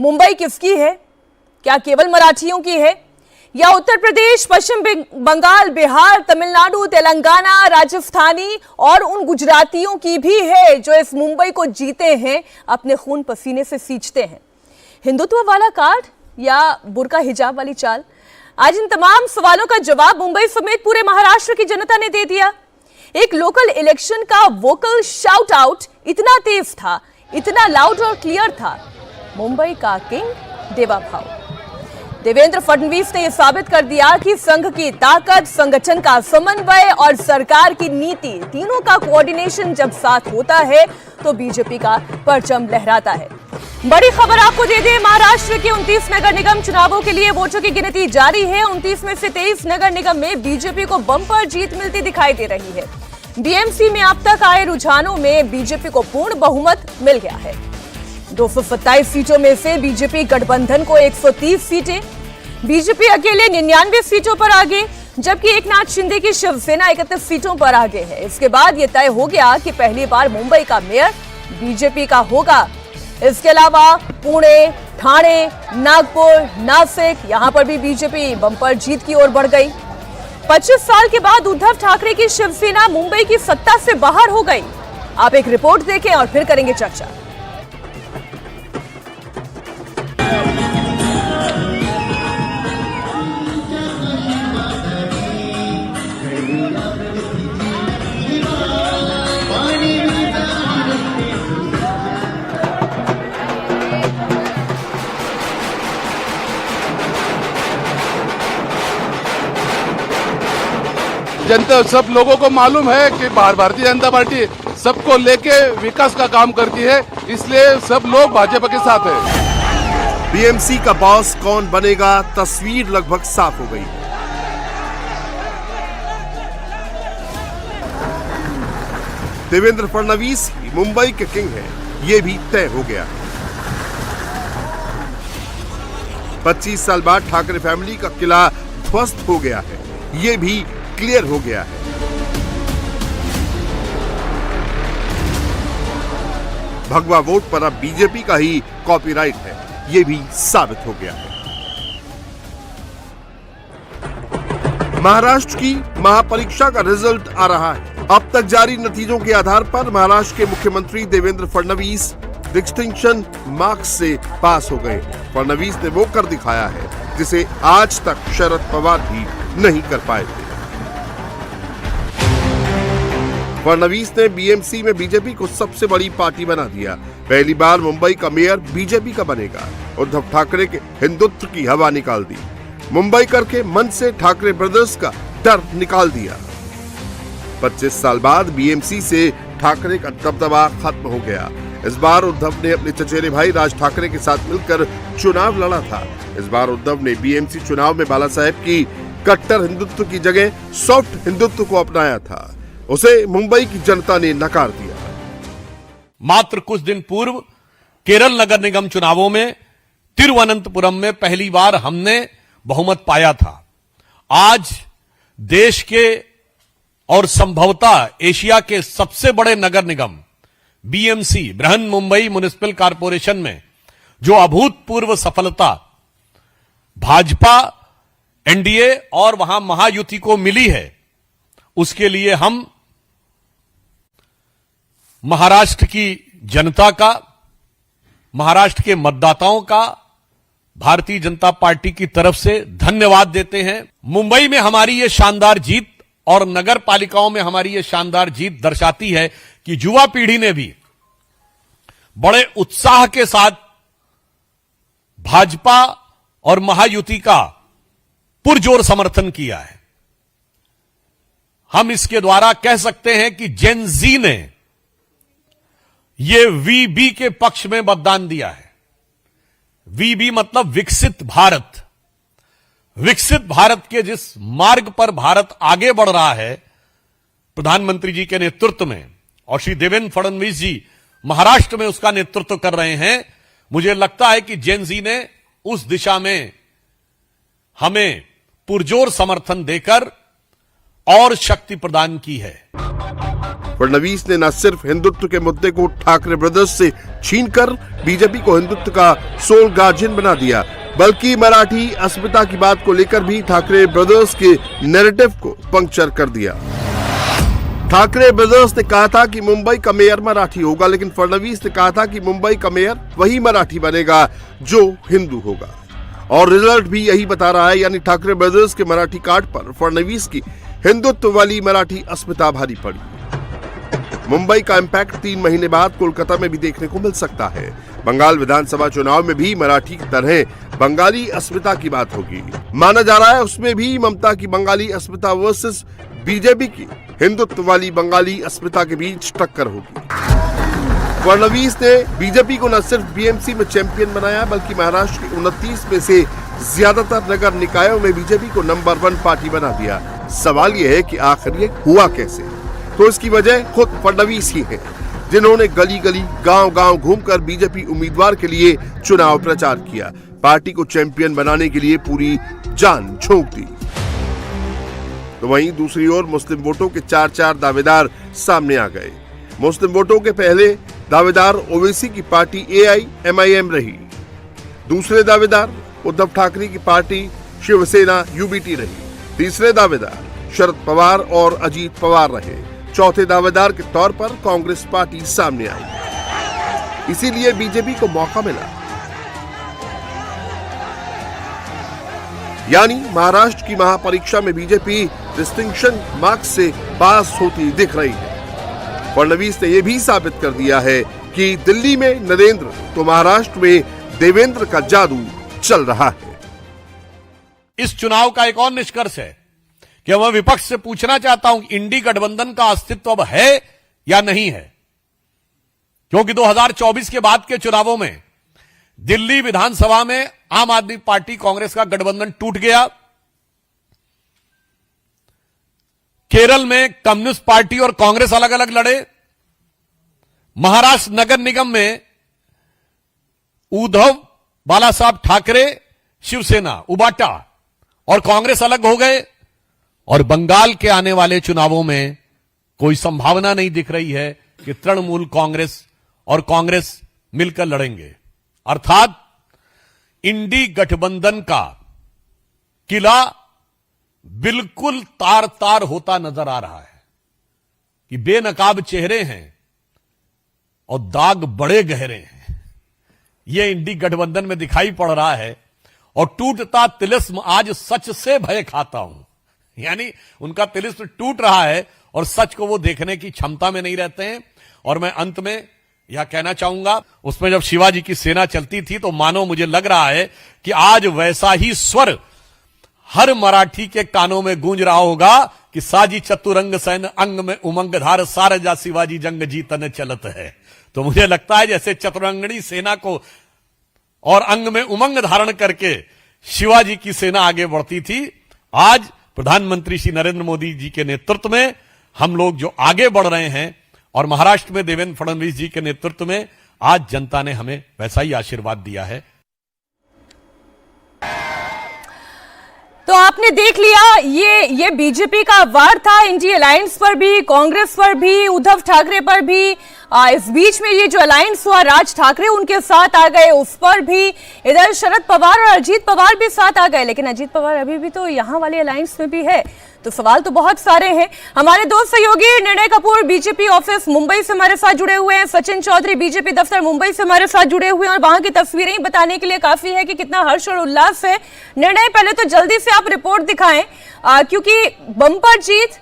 मुंबई किसकी है? क्या केवल मराठियों की है या उत्तर प्रदेश, पश्चिम बंगाल, बिहार, तमिलनाडु, तेलंगाना, राजस्थानी और उन गुजरातियों की भी है जो इस मुंबई को जीते हैं, अपने खून पसीने से सींचते हैं? हिंदुत्व वाला कार्ड या बुर्का हिजाब वाली चाल? आज इन तमाम सवालों का जवाब मुंबई समेत पूरे महाराष्ट्र की जनता ने दे दिया। एक लोकल इलेक्शन का वोकल शाउट आउट इतना तेज था, इतना लाउड और क्लियर था, मुंबई का किंग देवा भाव। देवेंद्र फडणवीस ने यह साबित कर दिया कि संघ की ताकत, संगठन का समन्वय और सरकार की नीति, तीनों का कोऑर्डिनेशन जब साथ होता है तो बीजेपी का परचम लहराता है। बड़ी खबर आपको दे दें, महाराष्ट्र के 29 नगर निगम चुनावों के लिए वोटों की गिनती जारी है। 29 में से 23 नगर निगम में बीजेपी को बम्पर जीत मिलती दिखाई दे रही है। बीएमसी में अब तक आए रुझानों में बीजेपी को पूर्ण बहुमत मिल गया है। 227 सीटों में से बीजेपी गठबंधन को 130 सीटें, बीजेपी अकेले 99 सीटों पर आगे, जबकि एकनाथ शिंदे की शिवसेना 31 सीटों पर आगे है। इसके बाद यह तय हो गया कि पहली बार मुंबई का मेयर बीजेपी का होगा। इसके अलावा पुणे, ठाणे, नागपुर, नासिक, यहां पर भी बीजेपी बम्पर जीत की ओर बढ़ गई। 25 साल के बाद उद्धव ठाकरे की शिवसेना मुंबई की सत्ता से बाहर हो गई। आप एक रिपोर्ट देखें और फिर करेंगे चर्चा। जनता, सब लोगों को मालूम है कि भारतीय जनता पार्टी सबको लेके विकास का काम करती है, इसलिए सब लोग भाजपा के साथ है। बीएमसी का बॉस कौन बनेगा, तस्वीर लगभग साफ हो गई। देवेंद्र फडणवीस मुंबई के किंग हैं, ये भी तय हो गया। 25 साल बाद ठाकरे फैमिली का किला ध्वस्त हो गया है, ये भी क्लियर हो गया है। भगवा वोट पर अब बीजेपी का ही कॉपीराइट है, यह भी साबित हो गया है। महाराष्ट्र की महापरीक्षा का रिजल्ट आ रहा है। अब तक जारी नतीजों के आधार पर महाराष्ट्र के मुख्यमंत्री देवेंद्र फडणवीस डिस्टिंक्शन मार्क्स से पास हो गए। फडणवीस ने वो कर दिखाया है जिसे आज तक शरद पवार भी नहीं कर पाए थे। फडणवीस ने बीएमसी में बीजेपी को सबसे बड़ी पार्टी बना दिया। पहली बार मुंबई का मेयर बीजेपी का बनेगा। उद्धव ठाकरे के हिंदुत्व की हवा निकाल दी। मुंबई करके मन से ठाकरे ब्रदर्स का डर निकाल दिया। 25 साल बाद बीएमसी से ठाकरे का दबदबा खत्म हो गया। इस बार उद्धव ने अपने चचेरे भाई राज ठाकरे के साथ मिलकर चुनाव लड़ा था। इस बार उद्धव ने बीएमसी चुनाव में बाला साहेब की कट्टर हिंदुत्व की जगह सॉफ्ट हिंदुत्व को अपनाया था। उसे मुंबई की जनता ने नकार दिया। मात्र कुछ दिन पूर्व केरल नगर निगम चुनावों में तिरुवनंतपुरम में पहली बार हमने बहुमत पाया था। आज देश के और संभवतः एशिया के सबसे बड़े नगर निगम BMC, Brihan Mumbai municipal corporation में जो अभूतपूर्व सफलता भाजपा, एनडीए और वहां महायुति को मिली है, उसके लिए हम महाराष्ट्र की जनता का, महाराष्ट्र के मतदाताओं का भारतीय जनता पार्टी की तरफ से धन्यवाद देते हैं। मुंबई में हमारी ये शानदार जीत और नगर पालिकाओं में हमारी ये शानदार जीत दर्शाती है कि युवा पीढ़ी ने भी बड़े उत्साह के साथ भाजपा और महायुति का पुरजोर समर्थन किया है। हम इसके द्वारा कह सकते हैं कि जेन जी ने ये वीबी के पक्ष में मतदान दिया है। वीबी मतलब विकसित भारत। विकसित भारत के जिस मार्ग पर भारत आगे बढ़ रहा है प्रधानमंत्री जी के नेतृत्व में, और श्री देवेंद्र फडणवीस जी महाराष्ट्र में उसका नेतृत्व कर रहे हैं, मुझे लगता है कि जेन जी ने उस दिशा में हमें पुरजोर समर्थन देकर और शक्ति प्रदान की है। फडणवीस ने न सिर्फ हिंदुत्व के मुद्दे को ठाकरे ब्रदर्स से छीनकर बीजेपी को हिंदुत्व का सोल गार्जियन बना दिया, बल्कि मराठी अस्मिता की बात को लेकर भी ठाकरे ब्रदर्स के नैरेटिव को पंक्चर कर दिया। ठाकरे ब्रदर्स ने कहा था कि मुंबई का मेयर मराठी होगा, लेकिन फडणवीस ने कहा था कि मुंबई का मेयर वही मराठी बनेगा जो हिंदू होगा, और रिजल्ट भी यही बता रहा है। यानी ठाकरे ब्रदर्स के मराठी कार्ड पर फडणवीस की हिंदुत्व वाली मराठी अस्मिता भारी पड़ी। मुंबई का इंपैक्ट 3 महीने बाद कोलकाता में भी देखने को मिल सकता है। बंगाल विधानसभा चुनाव में भी मराठी की तरह बंगाली अस्मिता की बात होगी। माना जा रहा है उसमें भी ममता की बंगाली अस्मिता वर्सेस बीजेपी की हिंदुत्व वाली बंगाली अस्मिता के बीच टक्कर होगी। फडणवीस ने बीजेपी को न सिर्फ बीएमसी में चैंपियन बनाया, बल्कि महाराष्ट्र के 29 में से ज्यादातर नगर निकायों में बीजेपी को नंबर 1 पार्टी बना दिया। सवाल यह है कि आखिर ये हुआ कैसे? तो इसकी वजह खुद फडणवीस ही है, जिन्होंने गली गली गांव-गांव घूमकर बीजेपी उम्मीदवार के लिए चुनाव प्रचार किया, पार्टी को चैंपियन बनाने के लिए पूरी जान झोंक दी। तो वहीं दूसरी ओर मुस्लिम वोटों के 4 दावेदार सामने आ गए। मुस्लिम वोटों के पहले दावेदार ओवैसी की पार्टी AIMIM रही। दूसरे दावेदार उद्धव ठाकरे की पार्टी शिवसेना UBT रही। तीसरे दावेदार शरद पवार और अजीत पवार रहे। चौथे दावेदार के तौर पर कांग्रेस पार्टी सामने आई। इसीलिए बीजेपी को मौका मिला। यानी महाराष्ट्र की महापरीक्षा में बीजेपी डिस्टिंक्शन मार्क्स से पास होती दिख रही है। फडणवीस ने यह भी साबित कर दिया है कि दिल्ली में नरेंद्र तो महाराष्ट्र में देवेंद्र का जादू चल रहा है। इस चुनाव का एक और निष्कर्ष है कि मैं विपक्ष से पूछना चाहता हूं कि इंडी गठबंधन का अस्तित्व अब है या नहीं है, क्योंकि 2024 के बाद के चुनावों में दिल्ली विधानसभा में आम आदमी पार्टी कांग्रेस का गठबंधन टूट गया। केरल में कम्युनिस्ट पार्टी और कांग्रेस अलग अलग लड़े। महाराष्ट्र नगर निगम में उद्धव बाला साहब ठाकरे शिवसेना उबाटा और कांग्रेस अलग हो गए। और बंगाल के आने वाले चुनावों में कोई संभावना नहीं दिख रही है कि तृणमूल कांग्रेस और कांग्रेस मिलकर लड़ेंगे। अर्थात इंडी गठबंधन का किला बिल्कुल तार तार होता नजर आ रहा है कि बेनकाब चेहरे हैं और दाग बड़े गहरे हैं। यह इंडी गठबंधन में दिखाई पड़ रहा है। और टूटता तिलिस्म आज सच से भय खाता हूं, यानी उनका तिलिस्म टूट रहा है और सच को वो देखने की क्षमता में नहीं रहते हैं। और मैं अंत में यह कहना चाहूंगा, उसमें जब शिवाजी की सेना चलती थी तो मानो मुझे लग रहा है कि आज वैसा ही स्वर हर मराठी के कानों में गूंज रहा होगा कि साजी चतुरंग सैन अंग में उमंग धार सारजा शिवाजी जंग जीतने चलत है। तो मुझे लगता है जैसे चतुरंगणी सेना को और अंग में उमंग धारण करके शिवाजी की सेना आगे बढ़ती थी, आज प्रधानमंत्री श्री नरेंद्र मोदी जी के नेतृत्व में हम लोग जो आगे बढ़ रहे हैं और महाराष्ट्र में देवेंद्र फडणवीस जी के नेतृत्व में आज जनता ने हमें वैसा ही आशीर्वाद दिया है। तो आपने देख लिया, ये बीजेपी का वार था इंडी अलायंस पर भी, कांग्रेस पर भी, उद्धव ठाकरे पर भी। इस बीच में ये जो अलायंस हुआ, राज ठाकरे उनके साथ आ गए, उस पर भी इधर शरद पवार और अजीत पवार भी साथ आ गए। लेकिन अजीत पवार अभी भी तो यहां वाले अलायंस में भी है। तो सवाल तो बहुत सारे हैं। हमारे दो सहयोगी निर्णय कपूर बीजेपी ऑफिस मुंबई से हमारे साथ जुड़े हुए हैं, सचिन चौधरी बीजेपी दफ्तर मुंबई से हमारे साथ जुड़े हुए हैं, और वहां की तस्वीरें ही बताने के लिए काफी है कि कितना हर्ष और उल्लास है। निर्णय, पहले तो जल्दी से आप रिपोर्ट दिखाएं, क्योंकि बम्पर जीत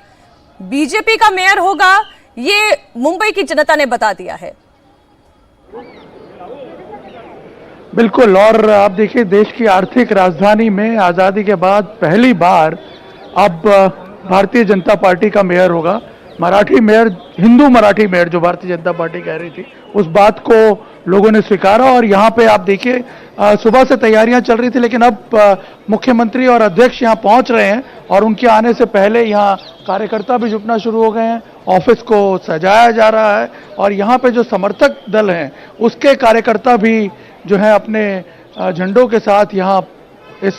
बीजेपी का मेयर होगा, ये मुंबई की जनता ने बता दिया है। बिल्कुल, और आप देखिए देश की आर्थिक राजधानी में आजादी के बाद पहली बार अब भारतीय जनता पार्टी का मेयर होगा। मराठी मेयर, हिंदू मराठी मेयर जो भारतीय जनता पार्टी कह रही थी, उस बात को लोगों ने स्वीकारा। और यहाँ पे आप देखिए सुबह से तैयारियां चल रही थी, लेकिन अब मुख्यमंत्री और अध्यक्ष यहाँ पहुंच रहे हैं और उनके आने से पहले यहाँ कार्यकर्ता भी जुटना शुरू हो गए हैं। ऑफिस को सजाया जा रहा है और यहाँ पे जो समर्थक दल हैं उसके कार्यकर्ता भी जो है अपने झंडों के साथ यहाँ इस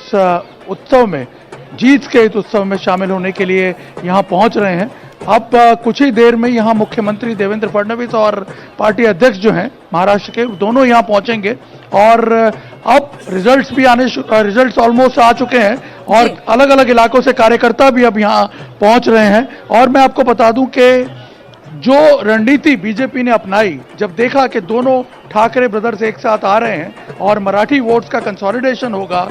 उत्सव में, जीत के इस उत्सव में शामिल होने के लिए यहाँ पहुँच रहे हैं। अब कुछ ही देर में यहाँ मुख्यमंत्री देवेंद्र फडणवीस और पार्टी अध्यक्ष जो हैं महाराष्ट्र के, दोनों यहाँ पहुंचेंगे और अब रिजल्ट्स ऑलमोस्ट आ चुके हैं और अलग अलग इलाकों से कार्यकर्ता भी अब यहाँ पहुंच रहे हैं। और मैं आपको बता दूं कि जो रणनीति बीजेपी ने अपनाई, जब देखा कि दोनों ठाकरे ब्रदर्स एक साथ आ रहे हैं और मराठी वोट्स का कंसोलिडेशन होगा,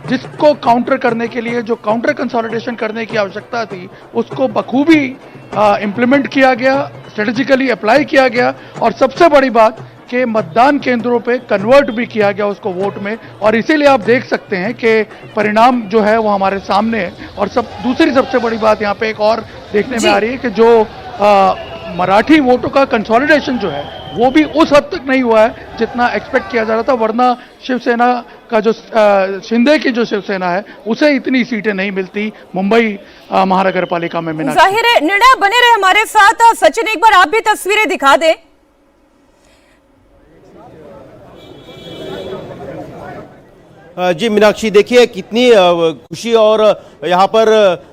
जिसको काउंटर करने के लिए जो काउंटर कंसोलिडेशन करने की आवश्यकता थी उसको बखूबी इम्प्लीमेंट किया गया, स्ट्रेटेजिकली अप्लाई किया गया और सबसे बड़ी बात कि मतदान केंद्रों पे कन्वर्ट भी किया गया उसको वोट में। और इसीलिए आप देख सकते हैं कि परिणाम जो है वो हमारे सामने है। और दूसरी सबसे बड़ी बात यहाँ पे एक और देखने में आ रही है कि जो मराठी वोटों का कंसोलिडेशन जो है वो भी उस हद तक नहीं हुआ है जितना एक्सपेक्ट किया जा रहा था, वरना शिवसेना का जो शिंदे की जो शिवसेना है उसे इतनी सीटें नहीं मिलती मुंबई महानगर पालिका में। जाहिर है निर्णय बने रहे हमारे साथ। सचिन, एक बार आप भी तस्वीरें दिखा दें। जी मीनाक्षी, देखिए कितनी खुशी और यहाँ पर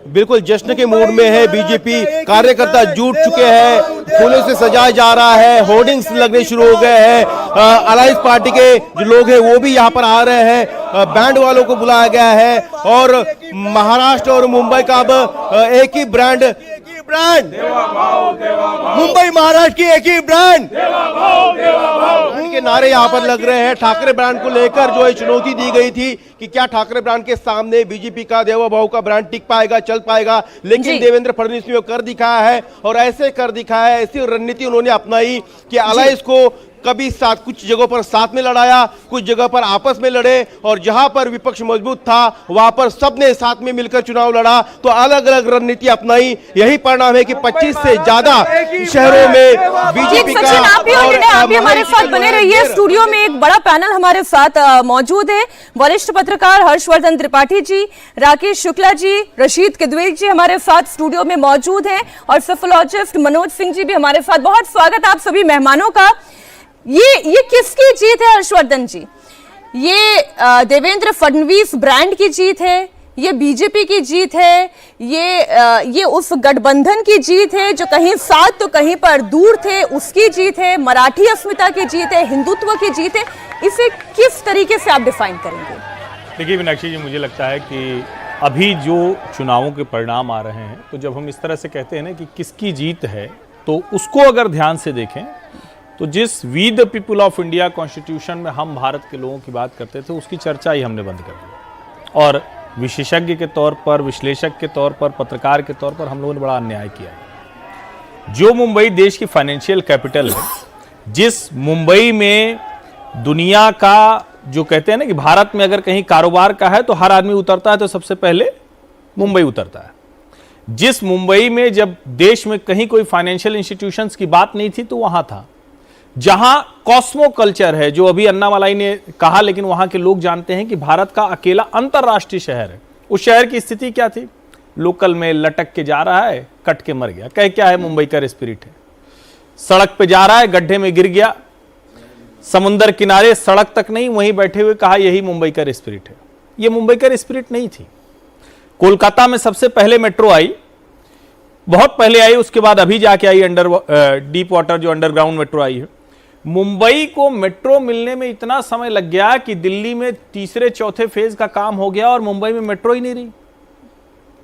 बिल्कुल जश्न के मूड में है बीजेपी। कार्यकर्ता जुट चुके हैं, फूलों से सजाया जा रहा है, होर्डिंग्स लगने शुरू हो गए हैं। अलायंस पार्टी के जो लोग हैं वो भी यहाँ पर आ रहे हैं, बैंड वालों को बुलाया गया है और महाराष्ट्र और मुंबई का अब एक ही ब्रांड मुंबई महाराष्ट्र की एक ही ब्रांड के नारे यहाँ पर लग रहे हैं। ठाकरे ब्रांड को लेकर जो है चुनौती दी गई थी कि क्या ठाकरे ब्रांड के सामने बीजेपी का देवा भाऊ का ब्रांड टिक पाएगा, चल पाएगा, लेकिन देवेंद्र फडणवीस ने वो कर दिखाया है और ऐसे कर दिखाया है। ऐसी रणनीति उन्होंने अपनाई कि अलायंस को कभी साथ कुछ जगहों पर साथ में लड़ाया, कुछ जगह पर आपस में लड़े और जहां पर विपक्ष मजबूत था वहां पर सबने साथ में मिलकर चुनाव लड़ा। तो अलग अलग रणनीति अपनाई, यही परिणाम है कि 25 से ज्यादा शहरों में बीजेपी का। आप भी हमारे साथ बने रहिए। स्टूडियो में एक बड़ा पैनल हमारे साथ मौजूद है। वरिष्ठ पत्रकार हर्षवर्धन त्रिपाठी जी, राकेश शुक्ला जी, रशीद किदवई जी हमारे साथ स्टूडियो में मौजूद हैं और सोफोलॉजिस्ट मनोज सिंह जी भी हमारे साथ। बहुत स्वागत आप सभी मेहमानों का। ये किसकी जीत है हर्षवर्धन जी? ये देवेंद्र फडणवीस ब्रांड की जीत है, ये बीजेपी की जीत है, ये उस गठबंधन की जीत है जो कहीं साथ तो कहीं पर दूर थे, उसकी जीत है, मराठी अस्मिता की जीत है, हिंदुत्व की जीत है। इसे किस तरीके से आप डिफाइन करेंगे? देखिए मीनाक्षी जी, मुझे लगता है कि अभी जो चुनावों के परिणाम आ रहे हैं, तो जब हम इस तरह से कहते हैं ना कि किसकी जीत है, तो उसको अगर ध्यान से देखें तो जिस we the people of India constitution में हम भारत के लोगों की बात करते थे उसकी चर्चा ही हमने बंद कर दी और विशेषज्ञ के तौर पर, विश्लेषक के तौर पर, पत्रकार के तौर पर हम लोगों ने बड़ा अन्याय किया है। जो मुंबई देश की फाइनेंशियल कैपिटल है, जिस मुंबई में दुनिया का जो कहते हैं ना कि भारत में अगर कहीं कारोबार का है तो हर आदमी उतरता है तो सबसे पहले मुंबई उतरता है। जिस मुंबई में जब देश में कहीं कोई फाइनेंशियल इंस्टीट्यूशंस की बात नहीं थी तो वहां था। जहां कॉस्मो कल्चर है, जो अभी अन्नामलाई ने कहा, लेकिन वहां के लोग जानते हैं कि भारत का अकेला अंतरराष्ट्रीय शहर है। उस शहर की स्थिति क्या थी? लोकल में लटक के जा रहा है, कट के मर गया। कह क्या है? मुंबई का स्पिरिट है। सड़क पे जा रहा है, गड्ढे में गिर गया, समुंदर किनारे, सड़क तक नहीं, वहीं बैठे हुए कहा यही मुंबई का स्पिरिट है। यह मुंबई का स्पिरिट नहीं थी। कोलकाता में सबसे पहले मेट्रो आई, बहुत पहले आई, उसके बाद अभी जाके आई डीप वाटर जो अंडरग्राउंड मेट्रो आई है। मुंबई को मेट्रो मिलने में इतना समय लग गया कि दिल्ली में तीसरे चौथे फेज का काम हो गया और मुंबई में मेट्रो ही नहीं रही।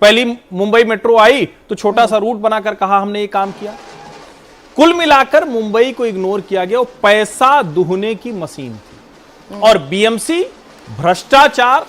पहली मुंबई मेट्रो आई तो छोटा सा रूट बनाकर कहा हमने ये काम किया। कुल मिलाकर मुंबई को इग्नोर किया गया। वो पैसा दुहने की मशीन थी और बीएमसी, भ्रष्टाचार,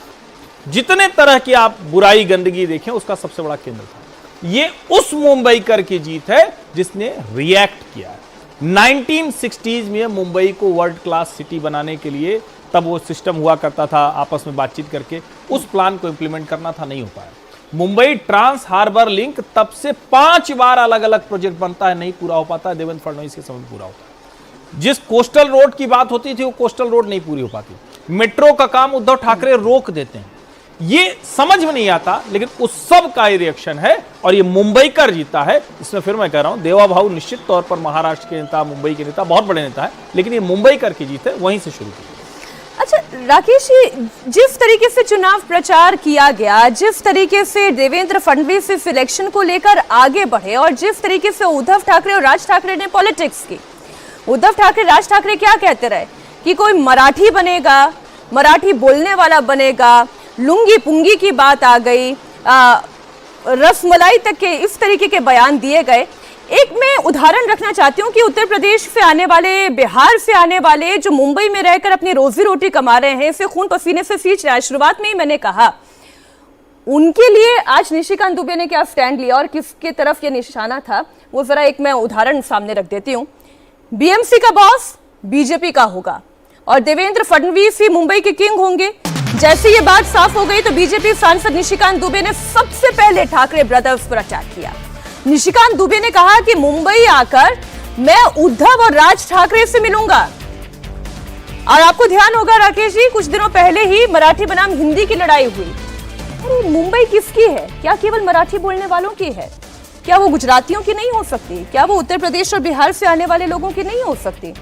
जितने तरह की आप बुराई गंदगी देखें उसका सबसे बड़ा केंद्र था। ये उस मुंबईकर की जीत है जिसने रिएक्ट किया है। 1960s में मुंबई को वर्ल्ड क्लास सिटी बनाने के लिए, तब वो सिस्टम हुआ करता था आपस में बातचीत करके, उस प्लान को इंप्लीमेंट करना था, नहीं हो पाया। मुंबई ट्रांस हार्बर लिंक तब से 5 बार अलग अलग प्रोजेक्ट बनता है, नहीं पूरा हो पाता है। देवेंद्र फडणवीस के समय पूरा होता है। जिस कोस्टल रोड की बात होती थी वो कोस्टल रोड नहीं पूरी हो पाती। मेट्रो का काम उद्धव ठाकरे रोक देते हैं। ये समझ में नहीं आता, लेकिन उस सब का ये रिएक्शन है और ये मुंबई कर जीता है। इसमें फिर मैं कह रहा हूं, देवा भाऊ निश्चित तौर पर महाराष्ट्र के नेता, मुंबई के नेता, बहुत बड़े नेता है, लेकिन ये मुंबई कर की जीत है, वहीं से शुरू की। अच्छा राकेश जी, जिस तरीके से चुनाव प्रचार किया गया, जिस तरीके से देवेंद्र फडणवीस इस इलेक्शन को लेकर आगे बढ़े और जिस तरीके से उद्धव ठाकरे और राज ठाकरे ने पॉलिटिक्स की, उद्धव ठाकरे राज ठाकरे क्या कहते रहे कि कोई मराठी बनेगा, मराठी बोलने वाला बनेगा, लुंगी पुंगी की बात आ गई, रसमलाई तक के इस तरीके के बयान दिए गए। एक मैं उदाहरण रखना चाहती हूँ कि उत्तर प्रदेश से आने वाले, बिहार से आने वाले जो मुंबई में रहकर अपनी रोजी रोटी कमा रहे हैं, इसे खून पसीने से सींच रहे हैं, शुरुआत में ही मैंने कहा उनके लिए आज निशिकांत दुबे ने क्या स्टैंड लिया और किसके तरफ ये निशाना था, वो जरा एक मैं उदाहरण सामने रख देती हूँ। बीएमसी का बॉस बीजेपी का होगा और देवेंद्र फडणवीस ही मुंबई के किंग होंगे। जैसे ये बात साफ हो गई तो बीजेपी सांसद निशिकांत दुबे ने सबसे पहले ठाकरे ब्रदर्स पर अटैक किया। निशिकांत दुबे ने कहा कि मुंबई आकर मैं उद्धव और राज ठाकरे से मिलूंगा। और आपको ध्यान होगा राकेश जी, कुछ दिनों पहले ही मराठी बनाम हिंदी की लड़ाई हुई। अरे मुंबई किसकी है? क्या केवल मराठी बोलने वालों की है? क्या वो गुजरातियों की नहीं हो सकती? क्या वो उत्तर प्रदेश और बिहार से आने वाले लोगों की नहीं हो सकती?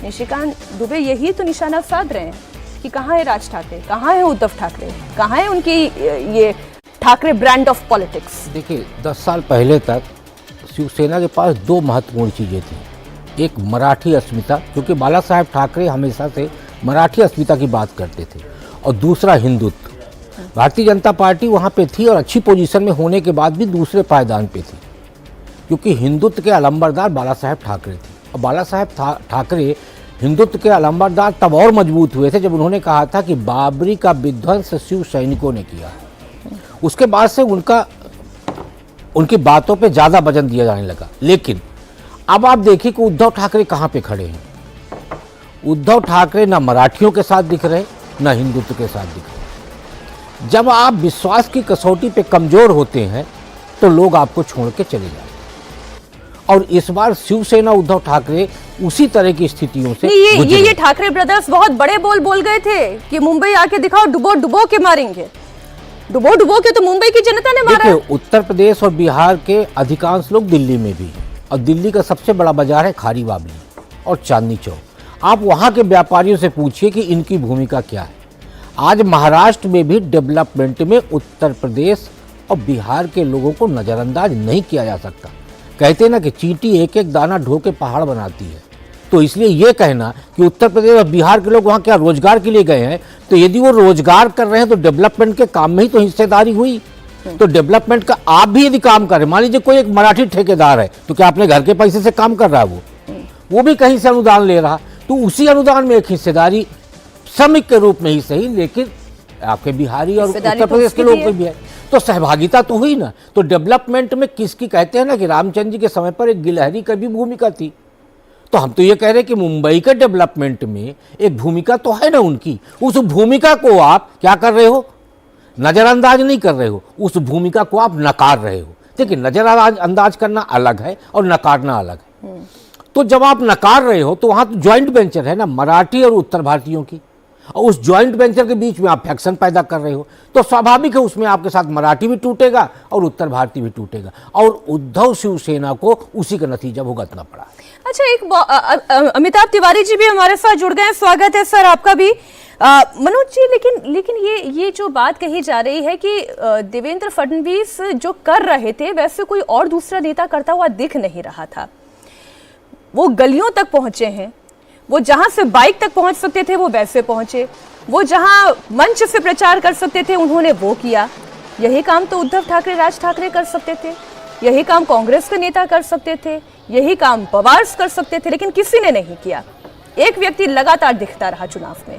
निशिकांत दुबे यही तो निशाना साध रहे हैं कि कहाँ है राज ठाकरे, कहाँ है उद्धव ठाकरे, कहाँ है उनकी ये ठाकरे ब्रांड ऑफ पॉलिटिक्स। देखिए 10 साल पहले तक शिवसेना के पास दो महत्वपूर्ण चीज़ें थी। एक मराठी अस्मिता, क्योंकि बाला साहेब ठाकरे हमेशा से मराठी अस्मिता की बात करते थे, और दूसरा हिंदुत्व। भारतीय जनता पार्टी वहाँ पे थी और अच्छी पोजीशन में होने के बाद भी दूसरे पायदान पे थी, क्योंकि हिंदुत्व के अलंबरदार बाला साहेब ठाकरे थे। और बाला साहेब ठाकरे हिंदुत्व के अलंबरदार तब और मजबूत हुए थे जब उन्होंने कहा था कि बाबरी का विध्वंस शिव सैनिकों ने किया। उसके बाद से उनकी बातों पे ज़्यादा वजन दिया जाने लगा। लेकिन अब आप देखिए कि उद्धव ठाकरे कहाँ पे खड़े हैं। उद्धव ठाकरे ना मराठियों के साथ दिख रहे, ना हिंदुत्व के साथ दिख रहे। जब आप विश्वास की कसौटी पे कमज़ोर होते हैं तो लोग आपको छोड़ के चले जाते हैं। और इस बार शिवसेना उद्धव ठाकरे उसी तरह की स्थितियों से ये ठाकरे ब्रदर्स बहुत बड़े बोल गए थे कि मुंबई आके दिखाओ, डुबो डुबो के मारेंगे। डुबो डुबो के तो मुंबई की जनता ने मारा। देखिए उत्तर प्रदेश और बिहार के अधिकांश लोग दिल्ली में भी हैं, और दिल्ली का सबसे बड़ा बाजार है खारी बावली और चांदनी चौक। आप वहाँ के व्यापारियों से पूछिए कि इनकी भूमिका क्या है। आज महाराष्ट्र में भी डेवलपमेंट में उत्तर प्रदेश और बिहार के लोगों को नज़रअंदाज नहीं किया जा सकता। कहते हैं ना कि चींटी एक एक दाना ढो के पहाड़ बनाती है। तो इसलिए ये कहना कि उत्तर प्रदेश और बिहार के लोग वहाँ क्या रोजगार के लिए गए हैं, तो यदि वो रोजगार कर रहे हैं तो डेवलपमेंट के काम में ही तो हिस्सेदारी हुई। तो डेवलपमेंट का आप भी यदि काम करें, मान लीजिए कोई एक मराठी ठेकेदार है, तो क्या अपने घर के पैसे से काम कर रहा है? वो भी कहीं से अनुदान ले रहा, तो उसी अनुदान में एक हिस्सेदारी श्रमिक के रूप में ही सही, लेकिन आपके बिहारी और उत्तर प्रदेश के लोग भी है, तो सहभागिता तो हुई ना। तो डेवलपमेंट में किसकी, कहते हैं ना कि रामचंद्र जी के समय पर एक गिलहरी की भी भूमिका थी। तो हम तो ये कह रहे हैं कि मुंबई के डेवलपमेंट में एक भूमिका तो है ना उनकी। उस भूमिका को आप क्या कर रहे हो? नज़रअंदाज नहीं कर रहे हो, उस भूमिका को आप नकार रहे हो। देखिए नज़रअंदाज करना अलग है और नकारना अलग है। तो जब आप नकार रहे हो तो वहाँ तो ज्वाइंट वेंचर है ना मराठी और उत्तर भारतीयों की, और उस ज्वाइंट वेंचर के बीच में आप फैक्शन पैदा कर रहे हो, तो स्वाभाविक है उसमें आपके साथ मराठी भी टूटेगा और उत्तर भारतीय भी टूटेगा, और उद्धव शिवसेना को उसी का नतीजा भुगतना पड़ा। अच्छा, एक अमिताभ तिवारी जी भी हमारे साथ जुड़ गए, स्वागत है सर आपका भी। मनोज जी, लेकिन ये जो बात कही जा रही है कि देवेंद्र फडणवीस जो कर रहे थे वैसे कोई और दूसरा नेता करता हुआ दिख नहीं रहा था। वो गलियों तक पहुंचे हैं, वो जहां से बाइक तक पहुंच सकते थे वो वैसे पहुंचे, वो जहां मंच से प्रचार कर सकते थे उन्होंने वो किया। यही काम तो उद्धव ठाकरे, राज ठाकरे कर सकते थे, यही काम कांग्रेस के नेता कर सकते थे, यही काम पवार कर सकते थे, लेकिन किसी ने नहीं किया। एक व्यक्ति लगातार दिखता रहा चुनाव में।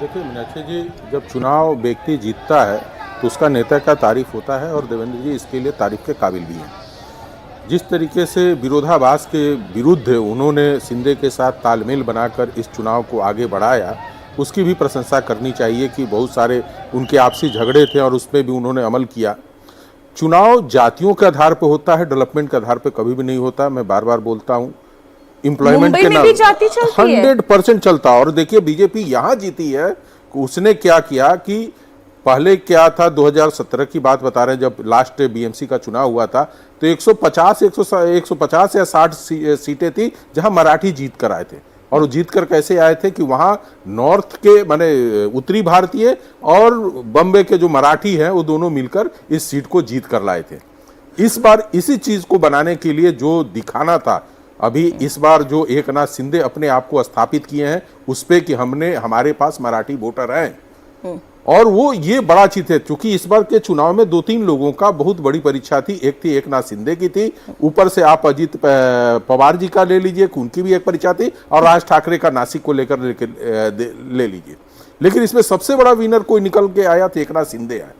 देखिए मीनाक्षी जी, जब चुनाव व्यक्ति जीतता है तो उसका नेता का तारीफ होता है, और देवेंद्र जी इसके लिए तारीफ के काबिल भी हैं। जिस तरीके से विरोधाभास के विरुद्ध उन्होंने शिंदे के साथ तालमेल बनाकर इस चुनाव को आगे बढ़ाया, उसकी भी प्रशंसा करनी चाहिए कि बहुत सारे उनके आपसी झगड़े थे और उस पर भी उन्होंने अमल किया। चुनाव जातियों के आधार पर होता है, डेवलपमेंट के आधार पर कभी भी नहीं होता। मैं बार बार बोलता हूँ, एम्प्लॉयमेंट के नाम 100% चलता। और देखिए बीजेपी यहाँ जीती है, उसने क्या किया कि पहले क्या था, 2017 की बात बता रहे हैं, जब लास्ट बीएमसी का चुनाव हुआ था तो 150 या 60 सीटें थी जहां मराठी जीत कर आए थे। और वो जीत कर कैसे आए थे कि वहां नॉर्थ के माने उत्तरी भारतीय और बम्बे के जो मराठी हैं वो दोनों मिलकर इस सीट को जीत कर लाए थे। इस बार इसी चीज को बनाने के लिए जो दिखाना था, अभी इस बार जो एकनाथ शिंदे अपने आप को स्थापित किए हैं उस पे कि हमारे पास मराठी वोटर हैं, और वो ये बड़ा चीज है। क्योंकि इस बार के चुनाव में 2-3 लोगों का बहुत बड़ी परीक्षा थी। एक थी एकनाथ शिंदे की थी, ऊपर से आप अजित पवार जी का ले लीजिए, उनकी भी एक परीक्षा थी, और राज ठाकरे का नासिक को लेकर ले लीजिए। लेकिन इसमें सबसे बड़ा विनर कोई निकल के आया तो एकनाथ शिंदे आए,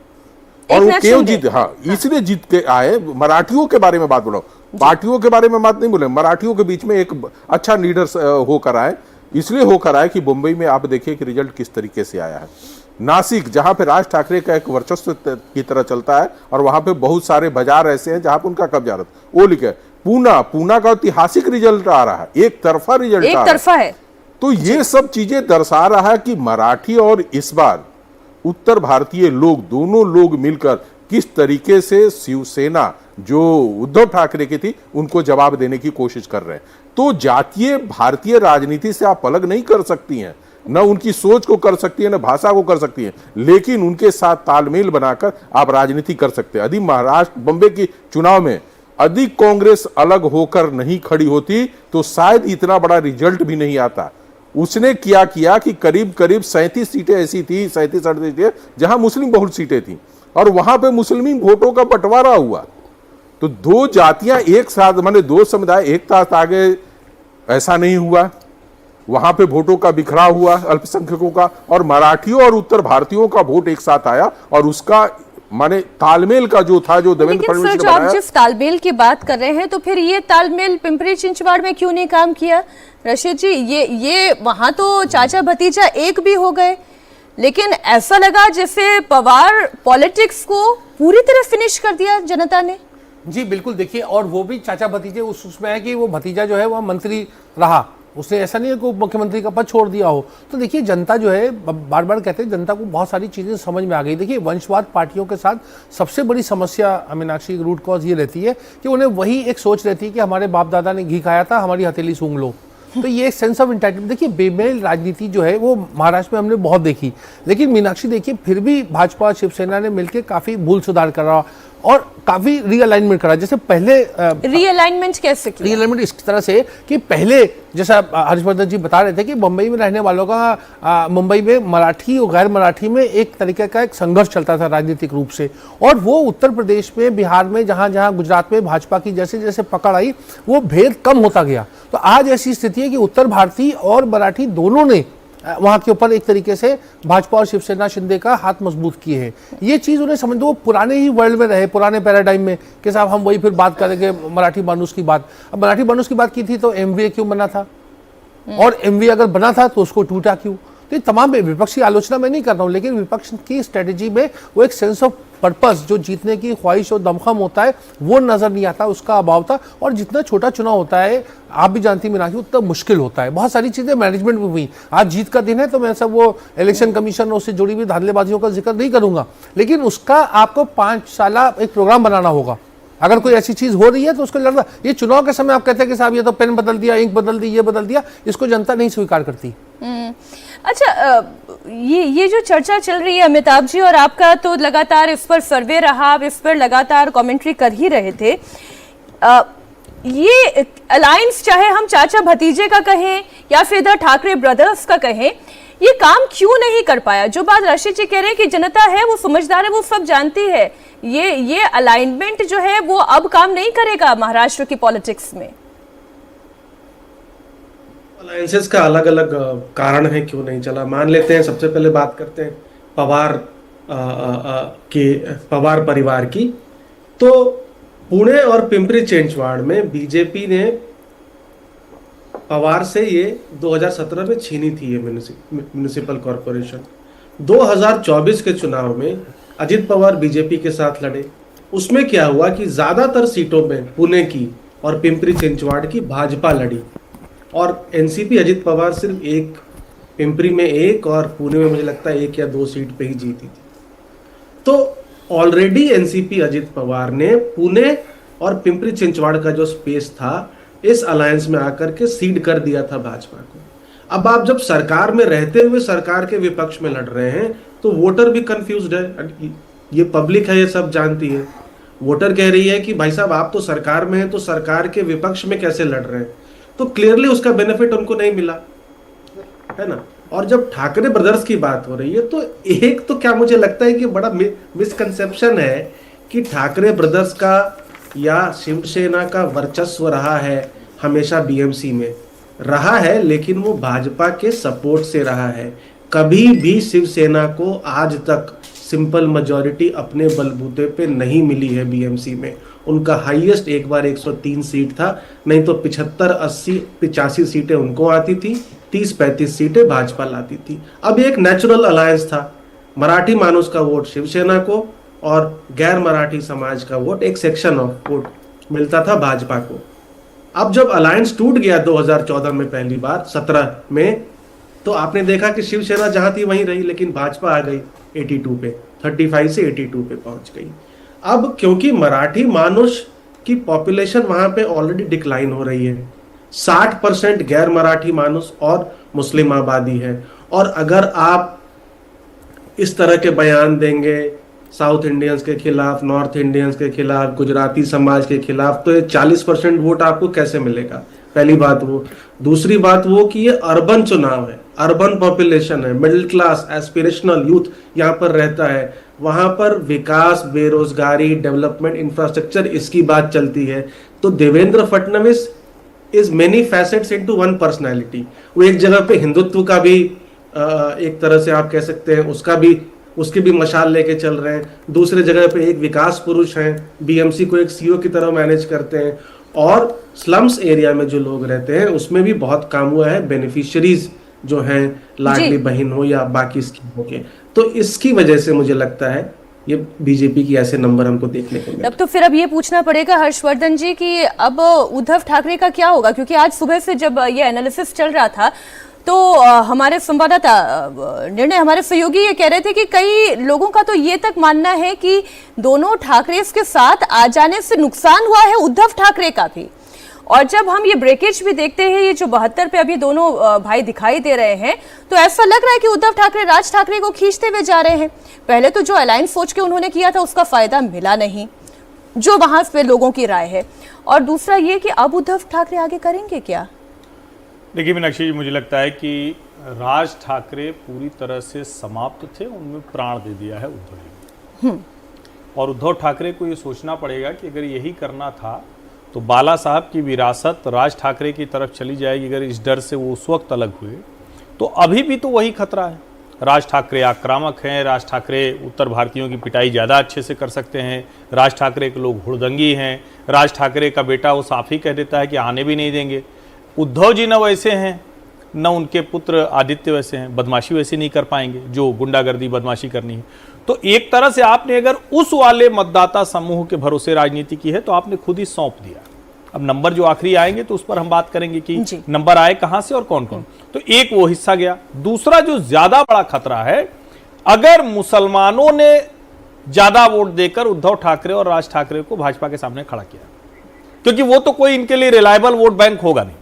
और वो क्यों जीत, हाँ इसलिए जीत के आए। मराठियों के बारे में बात बोलो, पार्टियों के बारे में बात नहीं बोले, मराठियों के बीच में एक अच्छा लीडर होकर आए। इसलिए होकर आए कि मुंबई में आप देखिए कि रिजल्ट किस तरीके से आया है। नासिक जहां पे राज ठाकरे का एक वर्चस्व की तरह चलता है, और वहां पे बहुत सारे बाजार ऐसे हैं जहां पे उनका कब्जा रहता है, वो लिखे। पूना का ऐतिहासिक रिजल्ट आ रहा है, एक तरफा रिजल्ट एक तरफा है। तो ये सब चीजें दर्शा रहा है कि मराठी और इस बार उत्तर भारतीय लोग, दोनों लोग मिलकर किस तरीके से शिवसेना जो उद्धव ठाकरे की थी उनको जवाब देने की कोशिश कर रहे हैं। तो जातीय भारतीय राजनीति से आप अलग नहीं कर सकती हैं, न उनकी सोच को कर सकती है, न भाषा को कर सकती है, लेकिन उनके साथ तालमेल बनाकर आप राजनीति कर सकते हैं। यदि महाराष्ट्र बम्बे की चुनाव में यदि कांग्रेस अलग होकर नहीं खड़ी होती तो शायद इतना बड़ा रिजल्ट भी नहीं आता। उसने किया कि करीब 37 सीटें ऐसी थी, 37-38 सीटें जहां मुस्लिम बहुल सीटें थी, और वहां पे मुस्लिम वोटों का बंटवारा हुआ। तो दो जातियां एक साथ, माने दो समुदाय एक साथ आगे, ऐसा नहीं हुआ। वहां पे वोटों का बिखराव हुआ अल्पसंख्यकों का, और मराठियों और उत्तर भारतीयों का वोट एक साथ आया, और उसका माने तालमेल का जो था, जो देवेंद्र फडणवीस ने बनाया। आप जिस तालमेल की बात कर रहे हैं, तो फिर ये तालमेल पिंपरी चिंचवाड़ में क्यों नहीं काम किया रशीद जी? ये वहां तो चाचा भतीजा एक भी हो गए, लेकिन ऐसा लगा जैसे पवार पॉलिटिक्स को पूरी तरह फिनिश कर दिया जनता ने। जी बिल्कुल, देखिए, और वो भी चाचा भतीजे उसमें है कि वो भतीजा जो है वह मंत्री रहा, उसने ऐसा नहीं है कि मुख्यमंत्री का पद छोड़ दिया हो। तो देखिए जनता जो है, बार बार कहते हैं, जनता को बहुत सारी चीज़ें समझ में आ गई। देखिए वंशवाद पार्टियों के साथ सबसे बड़ी समस्या मीनाक्षी रूट कॉज ये रहती है कि उन्हें वही एक सोच रहती है कि हमारे बाप दादा ने घी खाया था, हमारी हथेली सूंघ लो। तो ये सेंस ऑफ एंटाइटलमेंट, देखिए बेमेल राजनीति जो है वो महाराष्ट्र में हमने बहुत देखी, लेकिन मीनाक्षी देखिए फिर भी भाजपा और शिवसेना ने मिलकर काफ़ी भूल सुधार करा और काफी रीअलाइनमेंट करा। जैसे पहले रीअलाइनमेंट कैसे किया? रीअलाइनमेंट इस तरह से कि पहले जैसा हर्षवर्धन जी बता रहे थे कि मुंबई में रहने वालों का मुंबई में मराठी और गैर मराठी में एक तरीके का एक संघर्ष चलता था राजनीतिक रूप से, और वो उत्तर प्रदेश में, बिहार में, जहां जहां गुजरात में भाजपा की जैसे जैसे पकड़ आई, वो भेद कम होता गया। तो आज ऐसी स्थिति है कि उत्तर भारतीय और मराठी दोनों ने वहां के ऊपर एक तरीके से भाजपा और शिवसेना शिंदे का हाथ मजबूत किए हैं। ये चीज उन्हें समझ, वो पुराने ही वर्ल्ड में रहे, पुराने पैराडाइम में कि साहब हम वही फिर बात करेंगे मराठी बानुस की बात। अब मराठी बानुस की बात की थी तो एमवीए क्यों बना था, और एमवीए अगर बना था तो उसको टूटा क्यों? तो ये तमाम विपक्ष की आलोचना मैं नहीं कर रहा हूँ, लेकिन विपक्ष की स्ट्रेटेजी में वो एक सेंस ऑफ पर्पस, जो जीतने की ख्वाहिश और दमखम होता है, वो नजर नहीं आता, उसका अभाव था। और जितना छोटा चुनाव होता है, आप भी जानती मीनाक्षी, उतना मुश्किल होता है। बहुत सारी चीजें मैनेजमेंट में हुई। आज जीत का दिन है तो मैं सब वो इलेक्शन कमीशन और उससे जुड़ी हुई धांधलेबाजियों का जिक्र नहीं करूंगा, लेकिन उसका आपको 5 साल एक प्रोग्राम बनाना होगा। अगर कोई ऐसी चीज हो रही है तो उसको लड़ना। ये चुनाव के समय आप कहते हैं कि साहब ये तो पेन बदल दिया, इंक बदल दी, ये बदल दिया, इसको जनता नहीं स्वीकार करती। अच्छा, ये जो चर्चा चल रही है अमिताभ जी, और आपका तो लगातार इस पर सर्वे रहा, आप इस पर लगातार कमेंट्री कर ही रहे थे। ये अलायंस, चाहे हम चाचा भतीजे का कहें या फिर इधर ठाकरे ब्रदर्स का कहें, ये काम क्यों नहीं कर पाया? जो बात रशीद जी कह रहे हैं कि जनता है वो समझदार है, वो सब जानती है, ये अलाइनमेंट जो है वो अब काम नहीं करेगा महाराष्ट्र की पॉलिटिक्स में। अलायंसेस का अलग अलग कारण है क्यों नहीं चला। मान लेते हैं, सबसे पहले बात करते हैं पवार परिवार की। तो पुणे और पिंपरी चिंचवाड़ में बीजेपी ने पवार से ये 2017 में छीनी थी ये म्युनिसिपल कॉरपोरेशन। 2024 के चुनाव में अजित पवार बीजेपी के साथ लड़े। उसमें क्या हुआ कि ज्यादातर सीटों में पुणे की और पिंपरी चिंचवाड़ की भाजपा लड़ी, और एनसीपी अजित पवार सिर्फ एक, पिंपरी में एक और पुणे में मुझे लगता है 1 या 2 सीट पे ही जीती थी। तो ऑलरेडी एनसीपी अजित पवार ने पुणे और पिंपरी चिंचवाड़ का जो स्पेस था इस अलायंस में आकर के सीड कर दिया था भाजपा को। अब आप जब सरकार में रहते हुए सरकार के विपक्ष में लड़ रहे हैं तो वोटर भी कंफ्यूज्ड है। ये पब्लिक है, ये सब जानती है। वोटर कह रही है कि भाई साहब आप तो सरकार में हैं तो सरकार के विपक्ष में कैसे लड़ रहे हैं, तो क्लियरली उसका बेनिफिट उनको नहीं मिला है ना। और जब ठाकरे ब्रदर्स की बात हो रही है तो एक तो क्या मुझे लगता है कि बड़ा मिसकंसेप्शन है कि ठाकरे ब्रदर्स का या शिवसेना का वर्चस्व रहा है हमेशा बीएमसी में रहा है, लेकिन वो भाजपा के सपोर्ट से रहा है। कभी भी शिवसेना को आज तक सिंपल मेजॉरिटी अपने बलबूते पे नहीं मिली है बीएमसी में। उनका हाईएस्ट एक बार 103 सीट था, नहीं तो 75, 80, 85 सीटें उनको आती थी, 30-35 सीटें भाजपा लाती थी। अब एक नेचुरल अलायंस था, मराठी मानुस का वोट शिवसेना को और गैर मराठी समाज का वोट, एक सेक्शन ऑफ वोट मिलता था भाजपा को। अब जब अलायंस टूट गया 2014 में पहली बार, 17 में, तो आपने देखा कि शिवसेना जहां थी वहीं रही, लेकिन भाजपा आ गई 82 पे, 35 से 82 पे पहुंच गई। अब क्योंकि मराठी मानुष की पॉपुलेशन वहां पे ऑलरेडी डिक्लाइन हो रही है, 60% गैर मराठी मानुष और मुस्लिम आबादी है, और अगर आप इस तरह के बयान देंगे साउथ इंडियंस के खिलाफ, नॉर्थ इंडियंस के खिलाफ, गुजराती समाज के खिलाफ, तो ये 40% वोट आपको कैसे मिलेगा? पहली बात वो। दूसरी बात वो कि ये अर्बन चुनाव है, अर्बन पॉपुलेशन है, मिडिल क्लास एस्पिरेशनल यूथ यहाँ पर रहता है, वहां पर विकास, बेरोजगारी, डेवलपमेंट, इंफ्रास्ट्रक्चर, इसकी बात चलती है। तो Devendra Fadnavis is many facets into one personality. वो एक जगह पे हिंदुत्व का भी एक तरह से आप कह सकते हैं उसकी भी मशाल लेके चल रहे हैं, दूसरे जगह पे एक विकास पुरुष हैं, बीएमसी को एक सीईओ की तरह मैनेज करते हैं, और स्लम्स एरिया में जो लोग रहते हैं उसमें भी बहुत काम हुआ है, बेनिफिशियरीज जो हैं लाडली बहन हो या बाकी स्कीमों के। तो इसकी वजह से मुझे लगता है ये बीजेपी की ऐसे नंबर हमको देखने को मिले। अब तो फिर अब ये पूछना पड़ेगा हर्षवर्धन जी कि अब उद्धव ठाकरे का क्या होगा, क्योंकि आज सुबह से जब ये एनालिसिस चल रहा था तो हमारे संवाददाता निर्णय, हमारे सहयोगी ये कह रहे थे कि कई लोगों का तो ये तक मानना है कि दोनों ठाकरे के साथ आ जाने से नुकसान हुआ है उद्धव ठाकरे का भी। और जब हम ये ब्रेकेज भी देखते हैं, ये जो 72 पे अभी दोनों भाई दिखाई दे रहे हैं, तो ऐसा लग रहा है कि उद्धव ठाकरे राज ठाकरे को खींचते हुए जा रहे हैं। पहले तो जो अलायंस सोच के उन्होंने किया था उसका फायदा मिला नहीं, जो वहां पे लोगों की राय है। और दूसरा ये कि अब उद्धव ठाकरे आगे करेंगे क्या? देखिए मीनाक्षी जी, मुझे लगता है कि राज ठाकरे पूरी तरह से समाप्त थे, उनमें प्राण दे दिया है उद्धव जी। और उद्धव ठाकरे को ये सोचना पड़ेगा कि अगर यही करना था तो बाला साहब की विरासत राज ठाकरे की तरफ चली जाएगी। अगर इस डर से वो उस वक्त अलग हुए तो अभी भी तो वही खतरा है। राज ठाकरे आक्रामक हैं, राज ठाकरे उत्तर भारतीयों की पिटाई ज़्यादा अच्छे से कर सकते हैं, राज ठाकरे के लोग हुड़दंगी हैं, राज ठाकरे का बेटा वो साफ ही कह देता है कि आने भी नहीं देंगे। उद्धव जी न वैसे हैं, न उनके पुत्र आदित्य वैसे हैं, बदमाशी वैसे नहीं कर पाएंगे जो गुंडागर्दी बदमाशी करनी है। तो एक तरह से आपने अगर उस वाले मतदाता समूह के भरोसे राजनीति की है तो आपने खुद ही सौंप दिया। अब नंबर जो आखिरी आएंगे तो उस पर हम बात करेंगे कि नंबर आए कहां से और कौन कौन। तो एक वो हिस्सा गया। दूसरा जो ज्यादा बड़ा खतरा है, अगर मुसलमानों ने ज्यादा वोट देकर उद्धव ठाकरे और राज ठाकरे को भाजपा के सामने खड़ा किया, क्योंकि वो तो कोई इनके लिए रिलायबल वोट बैंक होगा नहीं,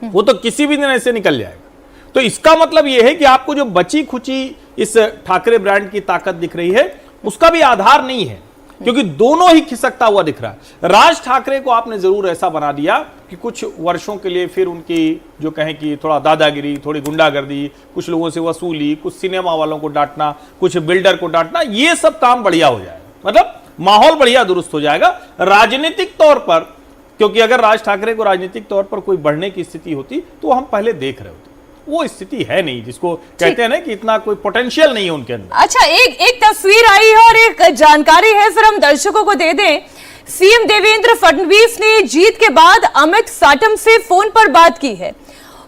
वो तो किसी भी दिन ऐसे निकल जाएगा। तो इसका मतलब यह है कि आपको जो बची खुची इस ठाकरे ब्रांड की ताकत दिख रही है उसका भी आधार नहीं है, क्योंकि दोनों ही खिसकता हुआ दिख रहा है। राज ठाकरे को आपने जरूर ऐसा बना दिया कि कुछ वर्षों के लिए फिर उनकी जो कहें कि थोड़ा दादागिरी, थोड़ी गुंडागर्दी, कुछ लोगों से वसूली, कुछ सिनेमा वालों को डांटना, कुछ बिल्डर को डांटना, ये सब काम बढ़िया हो जाएगा, मतलब माहौल बढ़िया दुरुस्त हो जाएगा राजनीतिक तौर पर। क्योंकि अगर राज ठाकरे को राजनीतिक तौर पर कोई बढ़ने की स्थिति होती तो हम पहले देख रहे होते, वो स्थिति है नहीं, जिसको कहते हैं ना कि इतना कोई पोटेंशियल नहीं है उनके अंदर। अच्छा, एक तस्वीर आई है और एक जानकारी है, फिर हम दर्शकों को दे दें। सीएम देवेंद्र फडणवीस ने जीत के बाद अमित साटम से फोन पर बात की है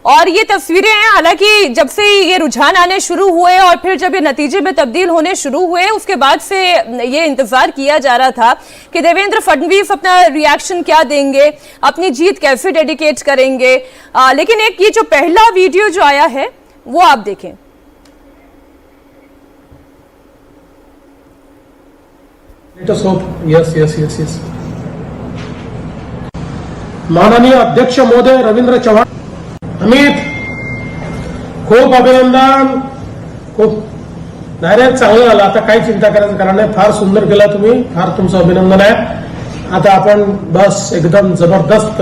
और ये तस्वीरें हैं। हालांकि जब से ये रुझान आने शुरू हुए और फिर जब ये नतीजे में तब्दील होने शुरू हुए, उसके बाद से ये इंतजार किया जा रहा था कि देवेंद्र फडणवीस अपना रिएक्शन क्या देंगे, अपनी जीत कैसे डेडिकेट करेंगे। लेकिन एक ये जो पहला वीडियो जो आया है वो आप देखें। यस माननीय अध्यक्ष महोदय रविंद्र चव्हाण, अमित खूप अभिनंदन. खूप नाही रे, चांगलं झालं. आता काही चिंता करायचं कारण नाही. फार सुंदर केलं तुम्ही. फार तुमचं अभिनंदन आहे. आता आपण बस एकदम जबरदस्त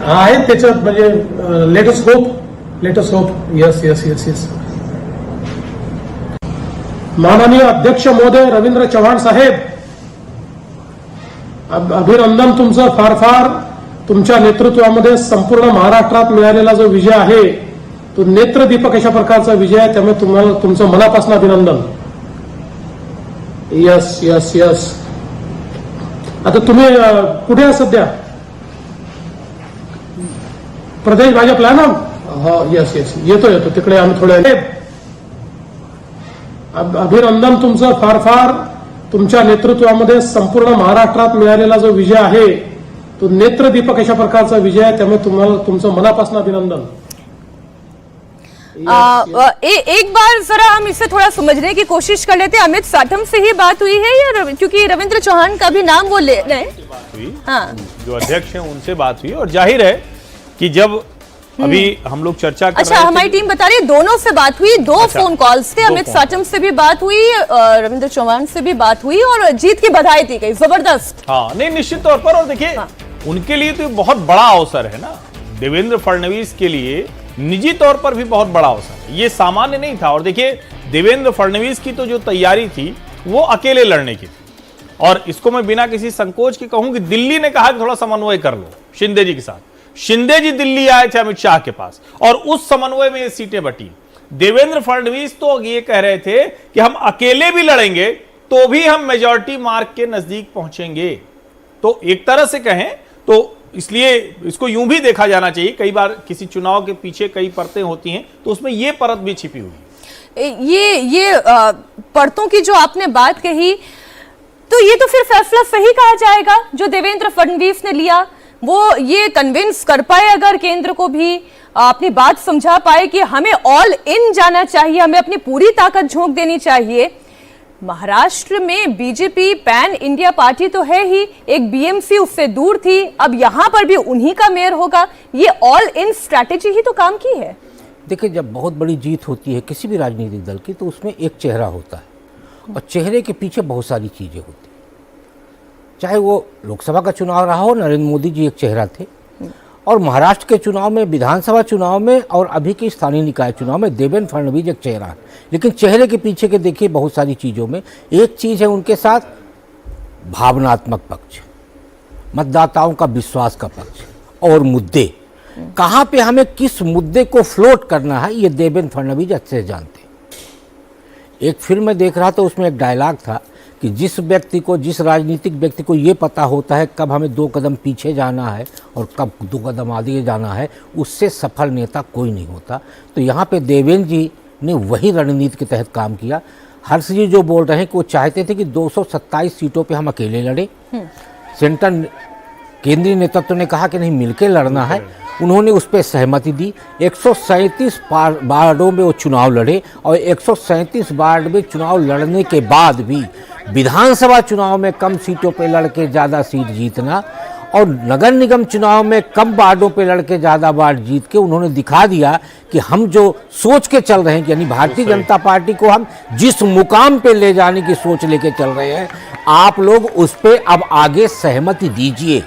आहे त्याच्यात. म्हणजे latest hope. Yes yes yes yes. माननीय अध्यक्ष महोदय रवींद्र चव्हाण साहेब, अभिनंदन तुमचं. फार फार तुमच्या नेतृत्वामध्ये संपूर्ण महाराष्ट्रात मिळालेला जो विजय आहे तो नेत्रदीपक अशा प्रकारचा विजय आहे. त्यामुळे तुम्हाला तुमचं मनापासून अभिनंदन. Yes yes yes. आता तुम्ही कुठे आहात सध्या? प्रदेश भाजपला ना? हो यस यस. येतो तिकडे आम्ही थोडे. अभिनंदन तुमचं. फार फार तुमच्या नेतृत्वामध्ये संपूर्ण महाराष्ट्रात मिळालेला जो विजय आहे तो नेत्रदीपक अशा प्रकारचा विजय आहे. त्यामुळे तुम्हाला तुमचं मनापासून अभिनंदन. एक बार जरा हम इसे थोड़ा समझने की कोशिश कर लेते हैं. अमित साठम से ही बात हुई है या क्योंकि रविंद्र चौहान का भी नाम वो ले रहे हैं? हाँ, जो अध्यक्ष हैं उनसे बात हुई और जाहिर है कि जब अभी हम लोग चर्चा कर अच्छा, रहे थे, हमारी टीम बता रही है दोनों से बात हुई. दो अच्छा, फोन कॉल्स थे. अमित साठम से भी बात हुई, रविंद्र चौहान से भी बात हुई और जीत की बधाई दी गई. जबरदस्त. हाँ नहीं, निश्चित तौर पर. और देखिए उनके लिए तो बहुत बड़ा अवसर है ना. देवेंद्र फडणवीस के लिए निजी तौर पर भी बहुत बड़ा अवसर है. ये सामान्य नहीं था. और देखिए देवेंद्र फडणवीस की तो जो तैयारी थी वो अकेले लड़ने की थी. और इसको मैं बिना किसी संकोच के कहूं कि दिल्ली ने कहा कि थोड़ा समन्वय कर लो शिंदे जी के साथ. शिंदे जी दिल्ली आए थे अमित शाह के पास और उस समन्वय में ये सीटें बटी. देवेंद्र फडणवीस तो ये कह रहे थे कि हम अकेले भी लड़ेंगे तो भी हम मेजॉरिटी मार्क के नजदीक पहुंचेंगे. तो एक तरह से कहें तो इसलिए इसको यूं भी देखा जाना चाहिए. कई बार किसी चुनाव के पीछे कई परतें होती हैं तो उसमें ये परत भी छिपी हुई है. ये परतों की जो आपने बात कही तो ये तो फिर फैसला सही कहा जाएगा जो देवेंद्र फडणवीस ने लिया. वो ये कन्विंस कर पाए अगर केंद्र को भी अपनी बात समझा पाए कि हमें ऑल इन जाना चाहिए, हमें अपनी पूरी ताकत झोंक देनी चाहिए. महाराष्ट्र में बीजेपी पैन इंडिया पार्टी तो है ही, एक बीएमसी उससे दूर थी, अब यहां पर भी उन्हीं का मेयर होगा. ये ऑल इन स्ट्रैटेजी ही तो काम की है. देखिए, जब बहुत बड़ी जीत होती है किसी भी राजनीतिक दल की तो उसमें एक चेहरा होता है और चेहरे के पीछे बहुत सारी चीज़ें होती हैं. चाहे वो लोकसभा का चुनाव रहा हो, नरेंद्र मोदी जी एक चेहरा थे, और महाराष्ट्र के चुनाव में, विधानसभा चुनाव में और अभी के स्थानीय निकाय चुनाव में देवेंद्र फडणवीस एक चेहरा है. लेकिन चेहरे के पीछे के देखिए बहुत सारी चीज़ों में एक चीज़ है उनके साथ भावनात्मक पक्ष, मतदाताओं का विश्वास का पक्ष और मुद्दे. कहाँ पे हमें किस मुद्दे को फ्लोट करना है ये देवेंद्र फडणवीस अच्छे से जानते हैं. एक फिल्म में देख रहा था, उसमें एक डायलॉग था कि जिस व्यक्ति को, जिस राजनीतिक व्यक्ति को ये पता होता है कब हमें 2 कदम पीछे जाना है और कब 2 कदम आगे जाना है, उससे सफल नेता कोई नहीं होता. तो यहाँ पे देवेंद्र जी ने वही रणनीति के तहत काम किया. हर्ष जी जो बोल रहे हैं कि वो चाहते थे कि 227 सीटों पे हम अकेले लड़े. सेंट्रल केंद्रीय नेतृत्व ने कहा कि नहीं, मिलकर लड़ना है. उन्होंने उस पर सहमति दी. 137 वार्डों में वो चुनाव लड़े और 137 वार्ड में चुनाव लड़ने के बाद भी विधानसभा चुनाव में कम सीटों पे लड़के ज़्यादा सीट जीतना और नगर निगम चुनाव में कम वार्डों पे लड़के ज़्यादा वार्ड जीत के उन्होंने दिखा दिया कि हम जो सोच के चल रहे हैं, यानी भारतीय जनता पार्टी को हम जिस मुकाम पे ले जाने की सोच लेके चल रहे हैं, आप लोग उस पर अब आगे सहमति दीजिए.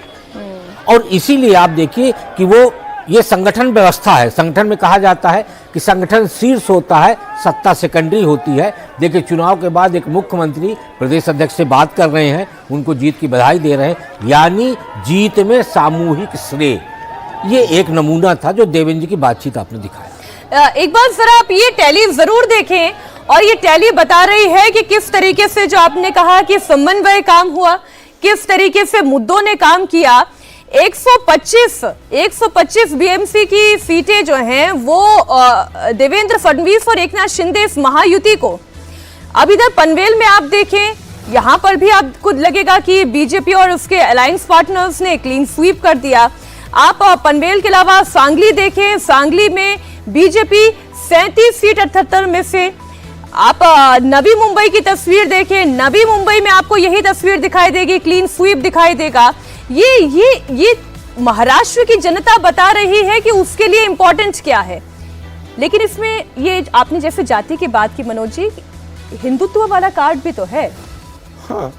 और इसीलिए आप देखिए कि वो ये संगठन व्यवस्था है. संगठन में कहा जाता है कि संगठन शीर्ष होता है, सत्ता सेकेंडरी होती है. देखिए, चुनाव के बाद एक मुख्यमंत्री प्रदेश अध्यक्ष से बात कर रहे हैं, उनको जीत की बधाई दे रहे हैं, यानी जीत में सामूहिक श्रेय. ये एक नमूना था जो देवेंद्र जी की बातचीत आपने दिखाया. एक बार जरा आप ये टैली जरूर देखें और ये टैली बता रही है कि किस तरीके से जो आपने कहा कि समन्वय काम हुआ, किस तरीके से मुद्दों ने काम किया. 125 बीएमसी की सीटें जो हैं वो देवेंद्र फडणवीस और एकनाथ शिंदे इस महायुति को. अब इधर पनवेल में आप देखें, यहां पर भी आपको लगेगा कि बीजेपी और उसके अलायंस पार्टनर्स ने क्लीन स्वीप कर दिया. आप पनवेल के अलावा सांगली देखें, सांगली में बीजेपी 37 सीट 78 में से. आप नवी मुंबई की तस्वीर देखें, नवी मुंबई में आपको यही तस्वीर दिखाई देगी, क्लीन स्वीप दिखाई देगा. ये महाराष्ट्र की जनता बता रही है कि उसके लिए इंपॉर्टेंट क्या है. लेकिन इसमें ये आपने जैसे जाति की बात की मनोज जी, हिंदुत्व वाला कार्ड भी तो है। हाँ,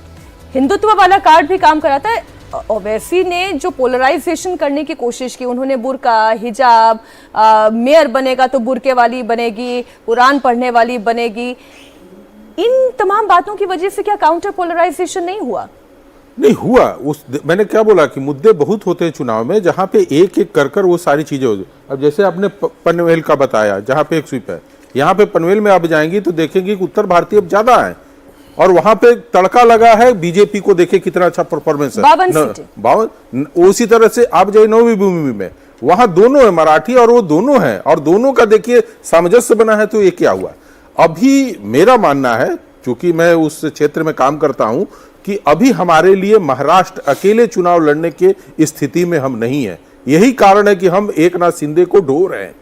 हिंदुत्व वाला कार्ड भी काम कराता है। ओवैसी ने जो पोलराइजेशन करने की कोशिश की, उन्होंने बुर्का, हिजाब, मेयर बनेगा तो बुर्के वाली बनेगी, कुरान पढ़ने वाली बनेगी, इन तमाम बातों की वजह से क्या काउंटर पोलराइजेशन नहीं हुआ? नहीं हुआ। मैंने क्या बोला कि मुद्दे बहुत होते हैं चुनाव में, जहां पे एक एक कर वो सारी चीजें होती। अब जैसे आपने पनवेल का बताया, जहां पे एक स्वीप है, यहाँ पे पनवेल में आप जाएंगी तो देखेंगे कि उत्तर भारतीय अब ज्यादा है, और वहां पे तड़का लगा है बीजेपी को। देखे कितना अच्छा परफॉर्मेंस है। 52। उसी तरह से आप जाइए नवी भूमि में, वहां दोनों है, मराठी और वो दोनों है, और दोनों का देखिए सामंजस्य बना है। तो ये क्या हुआ? अभी मेरा मानना है, चूंकि मैं उस क्षेत्र में काम करता हूं, कि अभी हमारे लिए महाराष्ट्र अकेले चुनाव लड़ने के स्थिति में हम नहीं है। यही कारण है कि हम एकनाथ शिंदे को ढो रहे हैं।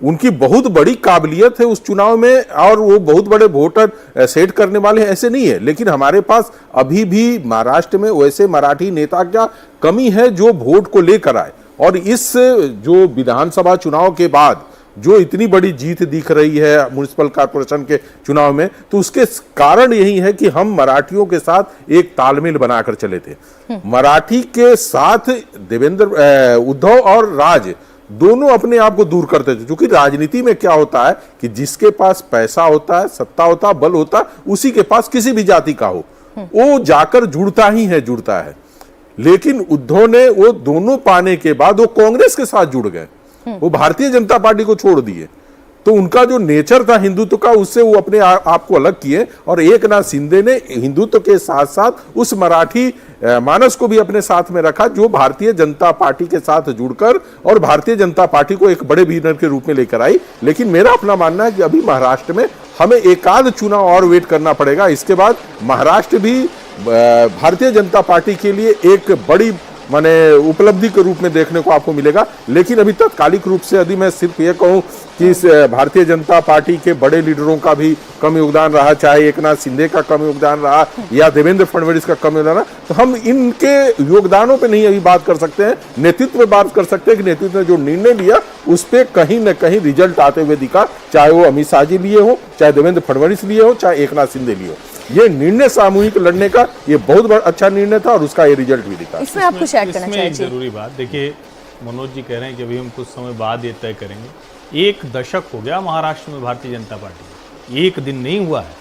उनकी बहुत बड़ी काबिलियत है उस चुनाव में, और वो बहुत बड़े वोटर सेट करने वाले हैं, ऐसे नहीं है। लेकिन हमारे पास अभी भी महाराष्ट्र में वैसे मराठी नेता क्या कमी है जो वोट को लेकर आए। और इस जो विधानसभा चुनाव के बाद जो इतनी बड़ी जीत दिख रही है म्युनिसिपल कॉर्पोरेशन के चुनाव में, तो उसके कारण यही है कि हम मराठियों के साथ एक तालमेल बनाकर चले थे। मराठी के साथ देवेंद्र, उद्धव और राज दोनों अपने आप को दूर करते थे। क्योंकि राजनीति में क्या होता है कि जिसके पास पैसा होता है, सत्ता होता है, बल होता है, उसी के पास किसी भी जाति का हो, वो जाकर जुड़ता है। लेकिन उद्धव ने वो दोनों पाने के बाद वो कांग्रेस के साथ जुड़ गए, वो भारतीय जनता पार्टी को छोड़ दिए। तो उनका जो नेचर था हिंदुत्व का, उससे वो अपने आप को अलग किए। और एकनाथ शिंदे ने हिंदुत्व के साथ साथ उस मराठी मानस को भी अपने साथ में रखा, जो भारतीय जनता पार्टी के साथ जुड़कर और भारतीय जनता पार्टी को एक बड़े विनर के रूप में लेकर आई। लेकिन मेरा अपना मानना है कि अभी महाराष्ट्र में हमें एकाध चुनाव और वेट करना पड़ेगा। इसके बाद महाराष्ट्र भी भारतीय जनता पार्टी के लिए एक बड़ी माने उपलब्धि के रूप में देखने को आपको मिलेगा। लेकिन अभी तत्कालिक रूप से यदि मैं सिर्फ ये कहूं कि इस भारतीय जनता पार्टी के बड़े लीडरों का भी कम योगदान रहा, चाहे एकनाथ शिंदे का कम योगदान रहा या देवेंद्र फडणवीस का कम योगदान रहा, तो हम इनके योगदानों पे नहीं अभी बात कर सकते हैं। नेतृत्व पे बात कर सकते हैं कि नेतृत्व ने जो निर्णय लिया उस पर कहीं न कहीं रिजल्ट आते हुए दिखा, चाहे वो अमित शाह जी लिए हो, चाहे देवेंद्र फडणवीस लिए हो, चाहे एकनाथ शिंदे लिए हो। ये निर्णय सामूहिक लड़ने का ये बहुत बड़ा अच्छा निर्णय था और उसका ये रिजल्ट भी दिखा। इसमें आप कुछ ऐड करना चाहिए? जरूरी बात देखिए, मनोज जी कह रहे हैं कि अभी हम कुछ समय बाद ये तय करेंगे। 1 दशक हो गया महाराष्ट्र में भारतीय जनता पार्टी, 1 दिन नहीं हुआ है।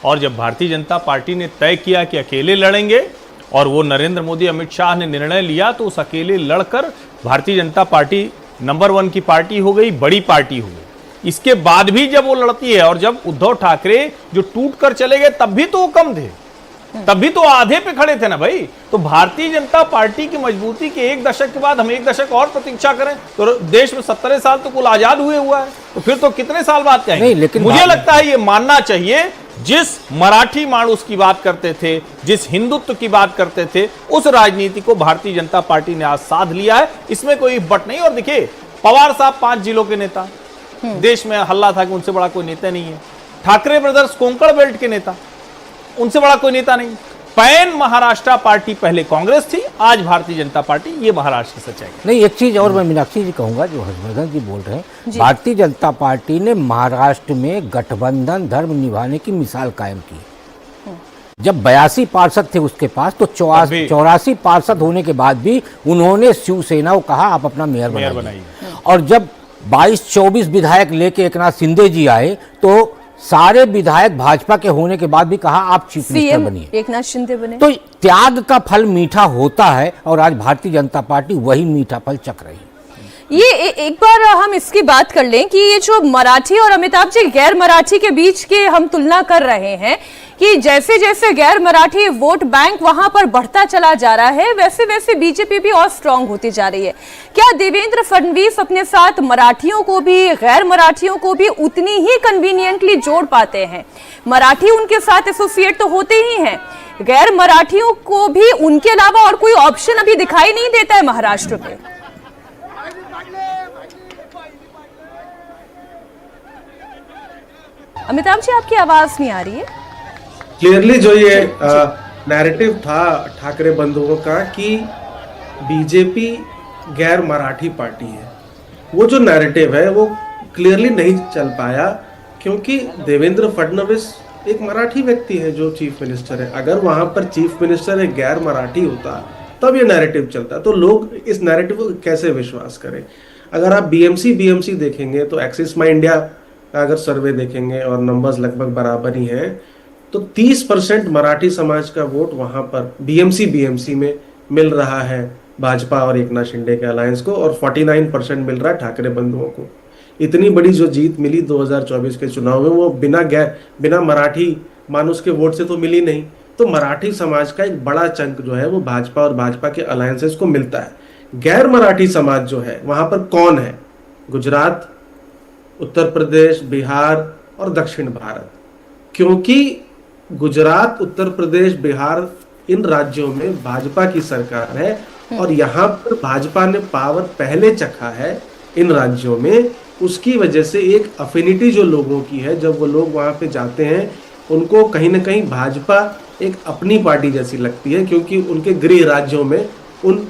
और जब भारतीय जनता पार्टी ने तय किया कि अकेले लड़ेंगे, और वो नरेंद्र मोदी, अमित शाह ने निर्णय लिया, तो उस अकेले लड़कर भारतीय जनता पार्टी नंबर 1 की पार्टी हो गई, बड़ी पार्टी हो गई। इसके बाद भी जब वो लड़ती है, और जब उद्धव ठाकरे जो टूट कर चले गए, तब भी तो वो कम थे, तब भी तो आधे पे खड़े थे ना भाई। तो भारतीय जनता पार्टी की मजबूती के 1 दशक के बाद हम 1 दशक और प्रतीक्षा करें, तो देश में 17 साल तो कुल आजाद हुआ है, तो फिर तो कितने साल बाद कहेंगे? लेकिन मुझे लगता है ये मानना चाहिए, जिस मराठी मानुस की बात करते थे, जिस हिंदुत्व की बात करते थे, उस राजनीति को भारतीय जनता पार्टी ने आज साध लिया है। इसमें कोई बट नहीं। और देखिए, पवार साहब 5 जिलों के नेता, देश में हल्ला था कि उनसे बड़ा कोई नेता नहीं है। ठाकरे ब्रदर्स कोंकण बेल्ट के नेता, उनसे बड़ा कोई नेता नहीं। पैन महाराष्ट्र पार्टी पहले कांग्रेस थी, आज भारतीय जनता पार्टी, ये महाराष्ट्र की सच्चाई है। नहीं, एक चीज और मैं मीनाक्षी जी कहूंगा, जो हर्षवर्धन जी बोल रहे हैं, भारतीय जनता पार्टी ने महाराष्ट्र में गठबंधन धर्म निभाने की मिसाल कायम की। जब 82 पार्षद थे उसके पास, तो 84 पार्षद होने के बाद भी उन्होंने शिवसेना को कहा आप अपना मेयर बनाइए। और जब 22-24 विधायक लेके एकनाथ शिंदे जी आए, तो सारे विधायक भाजपा के होने के बाद भी कहा आप चीफ मिनिस्टर बनिए, एकनाथ शिंदे बने। तो त्याग का फल मीठा होता है, और आज भारतीय जनता पार्टी वही मीठा फल चख रही है। ये एक बार हम इसकी बात कर लें कि ये जो मराठी और अमिताभ जी गैर मराठी के बीच के हम तुलना कर रहे हैं, कि जैसे जैसे गैर मराठी वोट बैंक वहां पर बढ़ता चला जा रहा है, वैसे वैसे बीजेपी भी और स्ट्रांग होती जा रही है। क्या देवेंद्र फडणवीस अपने साथ मराठियों को भी, गैर मराठियों को भी उतनी ही कन्वीनियंटली जोड़ पाते हैं? मराठी उनके साथ एसोसिएट तो होते ही हैं, गैर मराठियों को भी उनके अलावा और कोई ऑप्शन अभी दिखाई नहीं देता है महाराष्ट्र में। अमिताभ जी, आपकी आवाज नहीं आ रही है क्लियरली। जो ये नैरेटिव था ठाकरे बंधुओं का कि बीजेपी गैर मराठी पार्टी है, वो जो नैरेटिव है वो क्लियरली नहीं चल पाया, क्योंकि देवेंद्र फडणवीस एक मराठी व्यक्ति है जो चीफ मिनिस्टर है। अगर वहां पर चीफ मिनिस्टर एक गैर मराठी होता तब ये नैरेटिव चलता, तो लोग इस नैरेटिव को कैसे विश्वास करें। अगर आप बीएमसी देखेंगे तो एक्सिस माई इंडिया का अगर सर्वे देखेंगे और नंबर्स लगभग बराबर ही हैं, तो 30% मराठी समाज का वोट वहां पर बीएमसी में मिल रहा है भाजपा और एकनाथ शिंदे के अलायंस को, और 49% मिल रहा है ठाकरे बंधुओं को। इतनी बड़ी जो जीत मिली 2024 के चुनाव में, वो बिना मराठी मानुस के वोट से तो मिली नहीं। तो मराठी समाज का एक बड़ा चंक जो है वो भाजपा और भाजपा के अलायंसेस को मिलता है। गैर मराठी समाज जो है वहां पर कौन है? गुजरात, उत्तर प्रदेश, बिहार और दक्षिण भारत। क्योंकि गुजरात, उत्तर प्रदेश, बिहार, इन राज्यों में भाजपा की सरकार है और यहाँ पर भाजपा ने पावर पहले चखा है इन राज्यों में। उसकी वजह से एक अफिनिटी जो लोगों की है, जब वो लोग वहां पे जाते हैं उनको कहीं ना कहीं भाजपा एक अपनी पार्टी जैसी लगती है, क्योंकि उनके गृह राज्यों में उन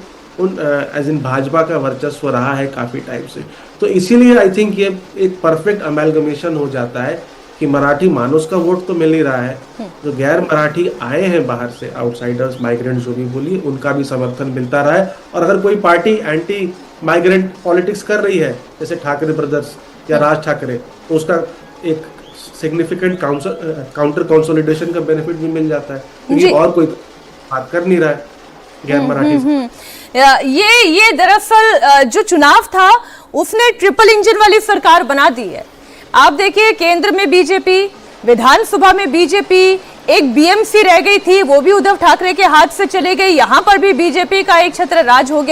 एज इन भाजपा का वर्चस्व रहा है काफी टाइम से। तो इसीलिए आई थिंक ये एक परफेक्ट अमेलगमेशन हो जाता है कि मराठी मानुस का वोट तो मिल ही रहा है, जो गैर मराठी आए हैं बाहर से, आउटसाइडर्स, माइग्रेंट जो भी बोलिए, उनका भी समर्थन मिलता रहा है। और अगर कोई पार्टी एंटी माइग्रेंट पॉलिटिक्स कर रही है, जैसे ठाकरे ब्रदर्स या राज ठाकरे, तो उसका एक सिग्निफिकेंट काउंटर कंसोलिडेशन का बेनिफिट भी मिल जाता है, क्योंकि और कोई बात कर नहीं रहा है गैर मराठी। ये दरअसल जो चुनाव था उसने ट्रिपल इंजन वाली सरकार बना दी है। आप देखिए, केंद्र में बीजेपी, विधानसभा में बीजेपी, एक बीएमसी रह गई थी, वो भी उद्धव ठाकरे के हाथ से चले गई, यहाँ पर भी बीजेपी का एक छत्र राज हो गया।